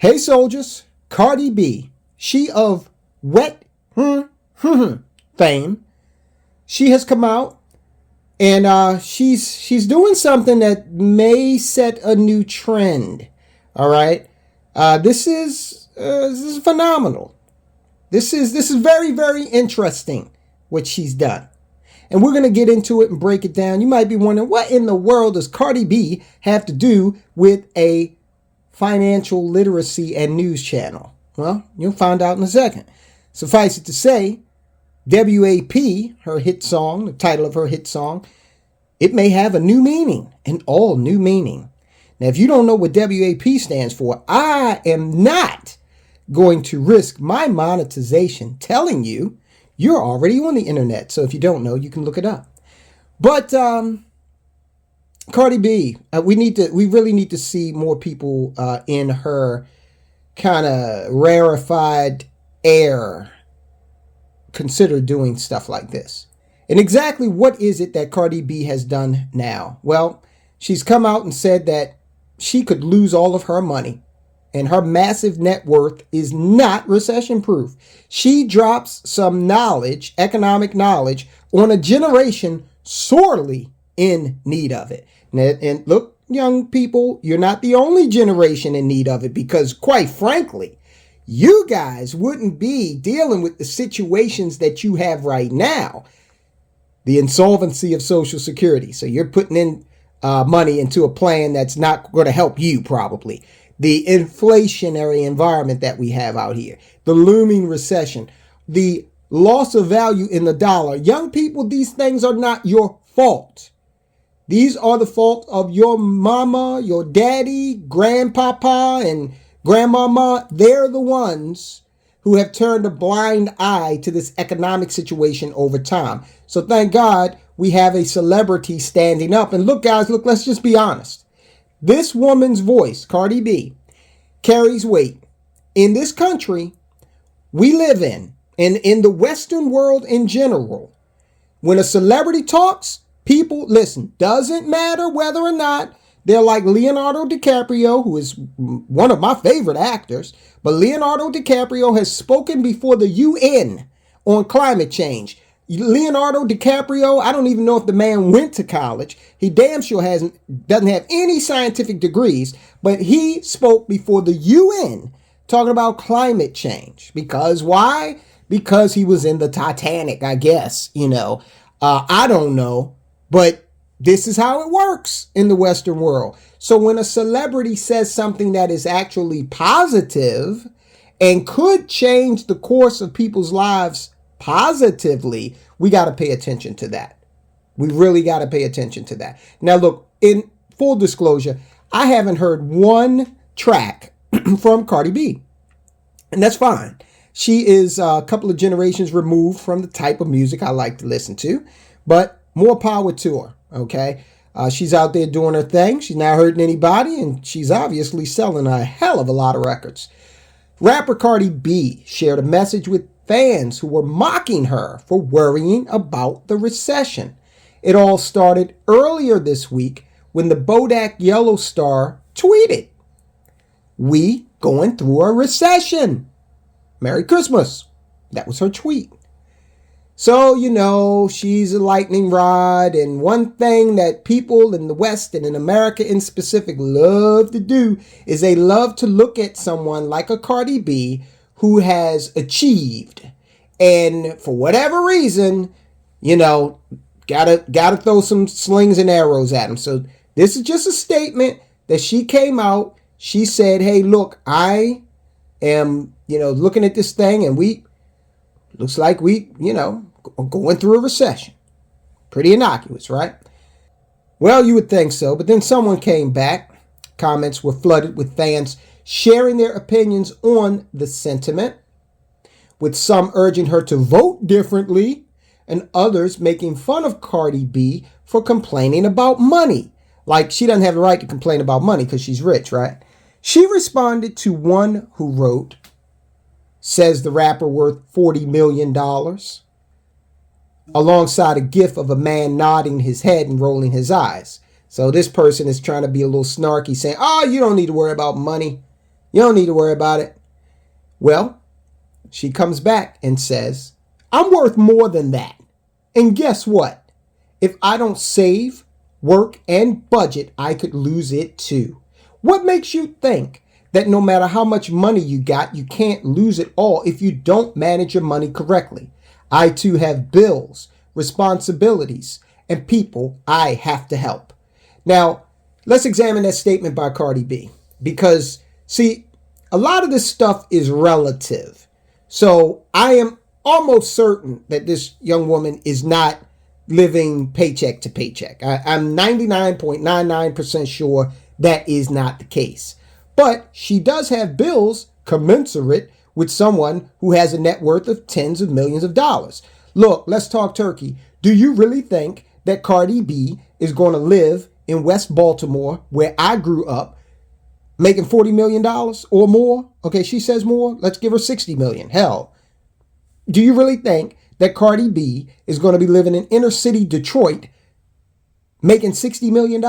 Hey soldiers, Cardi B, she of wet fame, she has come out and she's doing something that may set a new trend. All right, this is phenomenal. This is very, very interesting what she's done. And we're going to get into it and break it down. You might be wondering, what in the world does Cardi B have to do with a financial literacy and news channel? Well, you'll find out in a second. Suffice it to say, WAP, her hit song, the title of her hit song, it may have a new meaning, an all new meaning. Now, if you don't know what WAP stands for, I am not going to risk my monetization telling you. You're already on the internet, so if you don't know, you can look it up. But Cardi B, we really need to see more people in her kind of rarefied air consider doing stuff like this. And exactly what is it that Cardi B has done now? Well, she's come out and said that she could lose all of her money, and her massive net worth is not recession proof. She drops some knowledge, economic knowledge, on a generation sorely in need of it. And look, young people, you're not the only generation in need of it, because quite frankly, you guys wouldn't be dealing with the situations that you have right now. The insolvency of Social Security. So you're putting in money into a plan that's not going to help you probably. The inflationary environment that we have out here, the looming recession, the loss of value in the dollar. Young people, these things are not your fault. These are the fault of your mama, your daddy, grandpapa, and grandmama. They're the ones who have turned a blind eye to this economic situation over time. So thank God we have a celebrity standing up. And look, guys, look, let's just be honest. This woman's voice, Cardi B, carries weight. In this country we live in, and in the Western world in general, when a celebrity talks, people listen. Doesn't matter whether or not they're like Leonardo DiCaprio, who is one of my favorite actors, but Leonardo DiCaprio has spoken before the UN on climate change. Leonardo DiCaprio, I don't even know if the man went to college. He damn sure doesn't have any scientific degrees, but he spoke before the UN talking about climate change. Because why? Because he was in the Titanic, I guess, I don't know, but this is how it works in the Western world. So when a celebrity says something that is actually positive and could change the course of people's lives positively, we got to pay attention to that. We really got to pay attention to that. Now, look, in full disclosure, I haven't heard one track from Cardi B, and that's fine. She is a couple of generations removed from the type of music I like to listen to, but more power to her, okay? She's out there doing her thing. She's not hurting anybody, and she's obviously selling a hell of a lot of records. Rapper Cardi B shared a message with fans who were mocking her for worrying about the recession. It all started earlier this week when the Bodak Yellow star tweeted, "We going through a recession. Merry Christmas." That was her tweet. So, she's a lightning rod, and one thing that people in the West and in America in specific love to do is they love to look at someone like a Cardi B who has achieved, and for whatever reason, gotta throw some slings and arrows at him. So this is just a statement that she came out. She said, "Hey, look, I am, looking at this thing, and looks like we, going through a recession." Pretty innocuous, right? Well, you would think so, but then someone came back. Comments were flooded with fans sharing their opinions on the sentiment, with some urging her to vote differently and others making fun of Cardi B for complaining about money. Like she doesn't have the right to complain about money because she's rich, right? She responded to one who wrote, "Says the rapper worth $40 million," alongside a gif of a man nodding his head and rolling his eyes. So this person is trying to be a little snarky, saying, "Oh, you don't need to worry about money. You don't need to worry about it. Well, she comes back and says, I'm worth more than that. And guess what? If I don't save, work, and budget, I could lose it too. What makes you think that no matter how much money you got, you can't lose it all if you don't manage your money correctly? I too have bills, responsibilities, and people I have to help. Now, let's examine that statement by Cardi B. Because, see, a lot of this stuff is relative. So I am almost certain that this young woman is not living paycheck to paycheck. I'm 99.99% sure that is not the case. But she does have bills commensurate with someone who has a net worth of tens of millions of dollars. Look, let's talk turkey. Do you really think that Cardi B is going to live in West Baltimore, where I grew up, making $40 million or more? Okay, she says more. Let's give her $60 million. Hell, do you really think that Cardi B is going to be living in inner city Detroit making $60 million?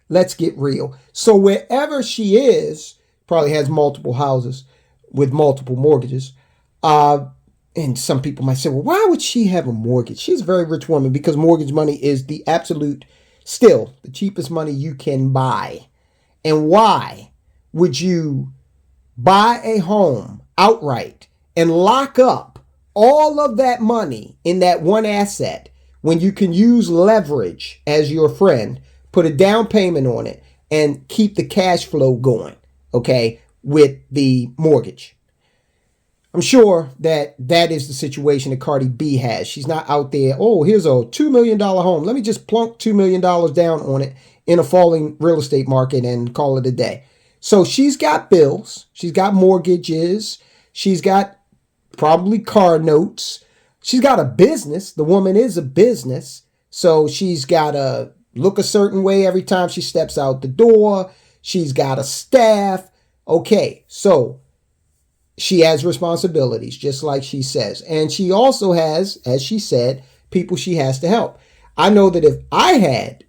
Let's get real. So wherever she is, probably has multiple houses with multiple mortgages. And some people might say, well, why would she have a mortgage? She's a very rich woman because mortgage money is the absolute, still, the cheapest money you can buy. And why would you buy a home outright and lock up all of that money in that one asset when you can use leverage as your friend, put a down payment on it, and keep the cash flow going, okay, with the mortgage? I'm sure that that is the situation that Cardi B has. She's not out there, oh, here's a $2 million home. Let me just plunk $2 million down on it in a falling real estate market and call it a day. So she's got bills. She's got mortgages. She's got probably car notes. She's got a business. The woman is a business. So she's got to look a certain way every time she steps out the door. She's got a staff. Okay, so she has responsibilities, just like she says. And she also has, as she said, people she has to help. I know that if I had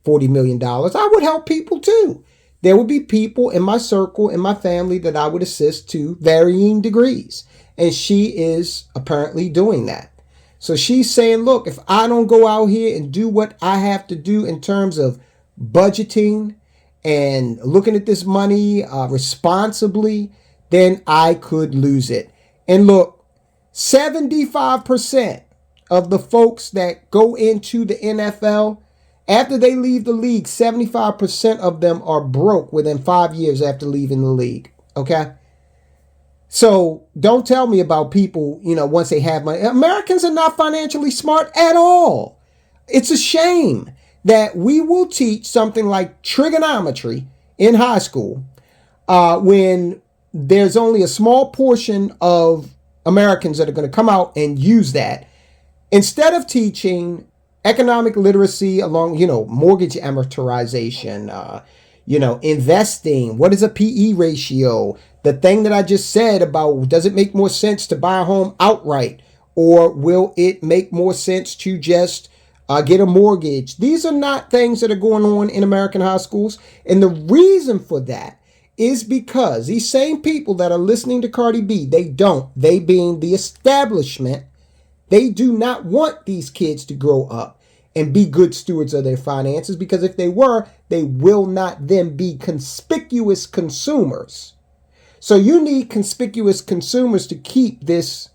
$40 million, I would help people too. There would be people in my circle, in my family, that I would assist to varying degrees. And she is apparently doing that. So she's saying, look, if I don't go out here and do what I have to do in terms of budgeting and looking at this money responsibly, then I could lose it. And look, 75% of the folks that go into the NFL, after they leave the league, 75% of them are broke within 5 years after leaving the league. Okay? So don't tell me about people, once they have money. Americans are not financially smart at all. It's a shame that we will teach something like trigonometry in high school when there's only a small portion of Americans that are going to come out and use that. Instead of teaching economic literacy along, mortgage amortization, investing, what is a PE ratio? The thing that I just said about, does it make more sense to buy a home outright, or will it make more sense to just get a mortgage? These are not things that are going on in American high schools. And the reason for that is because these same people that are listening to Cardi B, they being the establishment, they do not want these kids to grow up and be good stewards of their finances, because if they were, they will not then be conspicuous consumers. So you need conspicuous consumers to keep this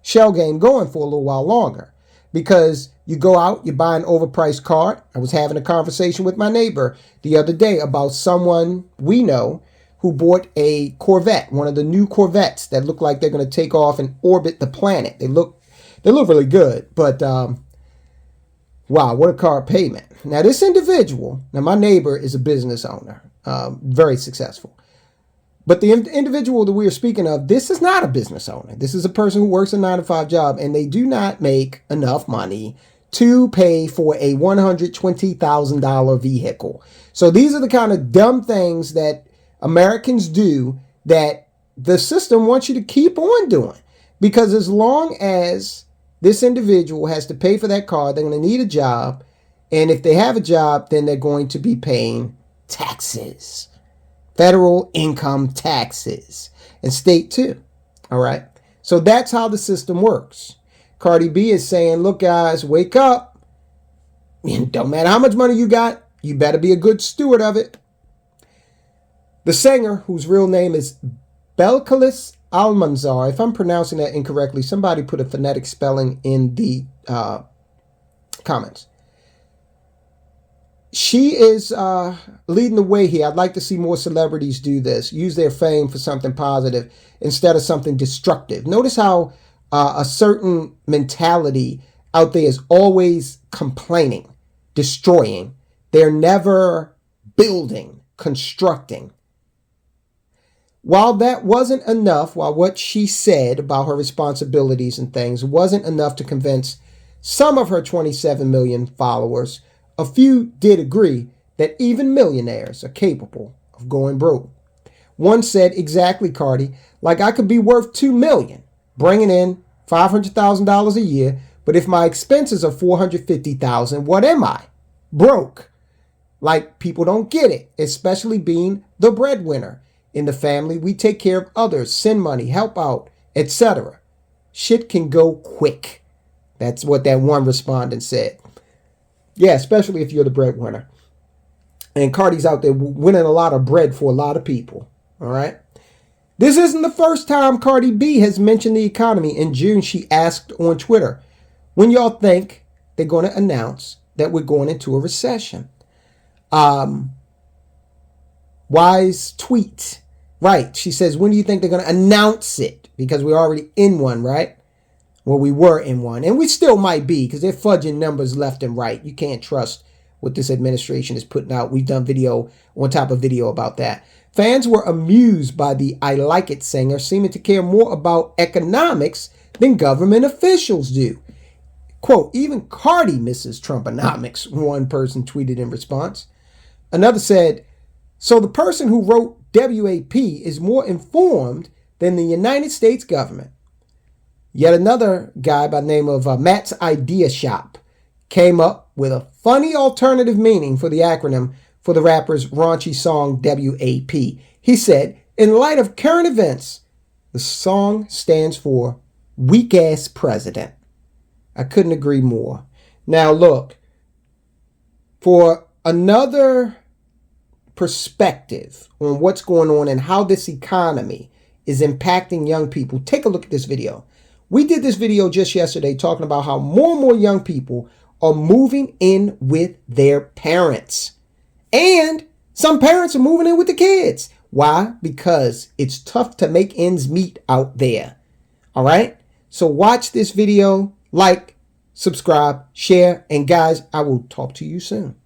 shell game going for a little while longer, because you go out, you buy an overpriced car. I was having a conversation with my neighbor the other day about someone we know who bought a Corvette, one of the new Corvettes that look like they're going to take off and orbit the planet. They look really good, but wow, what a car payment. Now this individual, my neighbor is a business owner, very successful. But the individual that we are speaking of, this is not a business owner. This is a person who works a 9-to-5 job, and they do not make enough money to pay for a $120,000 vehicle. So these are the kind of dumb things that Americans do that the system wants you to keep on doing. Because as long as this individual has to pay for that car, they're going to need a job. And if they have a job, then they're going to be paying taxes. federal income taxes, and state too. All right. So that's how the system works. Cardi B is saying, look, guys, wake up. Don't matter how much money you got, you better be a good steward of it. The singer, whose real name is Belcalis Almanzar, if I'm pronouncing that incorrectly, somebody put a phonetic spelling in the comments. She is leading the way here. I'd like to see more celebrities do this, use their fame for something positive instead of something destructive. Notice how a certain mentality out there is always complaining, destroying. They're never building, constructing. While that wasn't enough, while what she said about her responsibilities and things wasn't enough to convince some of her 27 million followers, a few did agree that even millionaires are capable of going broke. One said, exactly, Cardi, like I could be worth $2 million, bringing in $500,000 a year, but if my expenses are $450,000, what am I? Broke. Like, people don't get it, especially being the breadwinner. In the family, we take care of others, send money, help out, etc. Shit can go quick. That's what that one respondent said. Yeah, especially if you're the breadwinner. And Cardi's out there winning a lot of bread for a lot of people. All right. This isn't the first time Cardi B has mentioned the economy. In June, she asked on Twitter, when y'all think they're going to announce that we're going into a recession? Wise tweet. Right. She says, when do you think they're going to announce it? Because we're already in one, right? Well, we were in one. And we still might be because they're fudging numbers left and right. You can't trust what this administration is putting out. We've done video on top of video about that. Fans were amused by the I Like It singer seeming to care more about economics than government officials do. Quote, even Cardi misses Trumponomics, one person tweeted in response. Another said, so the person who wrote WAP is more informed than the United States government. Yet another guy by the name of Matt's Idea Shop came up with a funny alternative meaning for the acronym for the rapper's raunchy song WAP. He said, in light of current events, the song stands for Weak Ass President. I couldn't agree more. Now look, for another perspective on what's going on and how this economy is impacting young people, take a look at this video. We did this video just yesterday talking about how more and more young people are moving in with their parents. And some parents are moving in with the kids. Why? Because it's tough to make ends meet out there. All right? So watch this video, like, subscribe, share, and guys, I will talk to you soon.